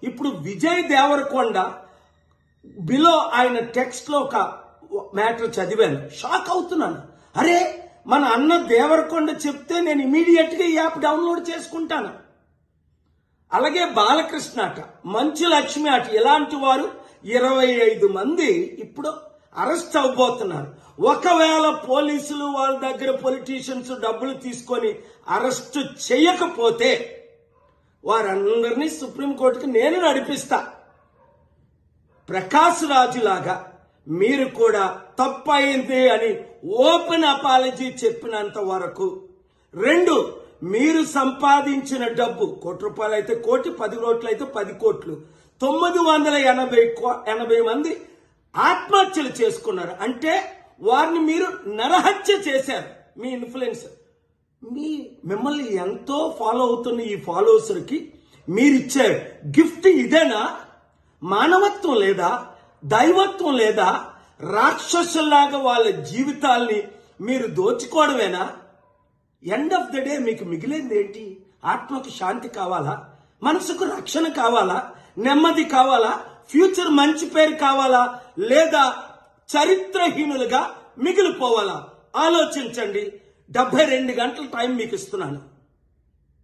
ఇప్పుడు విజయ్ దేవరకొండ బిలో ఆయన టెక్స్ట్ లో ఒక మ్యాటర్ చదివాను, షాక్ అవుతున్నాను. అరే, మన అన్న దేవరకొండ చెప్తే నేను ఇమీడియట్ గా ఈ యాప్ డౌన్లోడ్ చేసుకుంటాను. అలాగే బాలకృష్ణ అట, మంచు లక్ష్మి అట, ఇలాంటి వారు 25 మంది ఇప్పుడు అరెస్ట్ అవబోతున్నారు. ఒకవేళ పోలీసులు వాళ్ళ దగ్గర పొలిటీషియన్స్ డబ్బులు తీసుకొని అరెస్ట్ చేయకపోతే వారందరినీ సుప్రీంకోర్టుకి నేను నడిపిస్తా. ప్రకాష్ రాజు లాగా మీరు కూడా తప్పయింది అని ఓపెన్ అపాలజీ చెప్పినంత వరకు. 2, మీరు సంపాదించిన డబ్బు ₹1 అయితే 1 కోటి, 10 కోట్లు అయితే 10 కోట్లు, 980 మంది ఆత్మహత్యలు చేసుకున్నారు. అంటే వారిని మీరు నరహత్య చేశారు. మీ ఇన్ఫ్లుయెన్స్, మిమ్మల్ని ఎంతో ఫాలో అవుతున్న ఈ ఫాలోవర్స్కి మీరిచ్చే గిఫ్ట్ ఇదేనా? మానవత్వం లేదా? దైవత్వం లేదా? రాక్షసుల్లాగా వాళ్ళ జీవితాల్ని మీరు దోచుకోవడమేనా? ఎండ్ ఆఫ్ ద డే మీకు మిగిలింది ఏంటి? ఆత్మకు శాంతి కావాలా? మనసుకు రక్షణ కావాలా? నెమ్మది కావాలా? ఫ్యూచర్ మంచి పేరు కావాలా? లేదా చరిత్రహీనులుగా మిగిలిపోవాలా? ఆలోచించండి. 72 గంటల టైం మీకు ఇస్తున్నాను.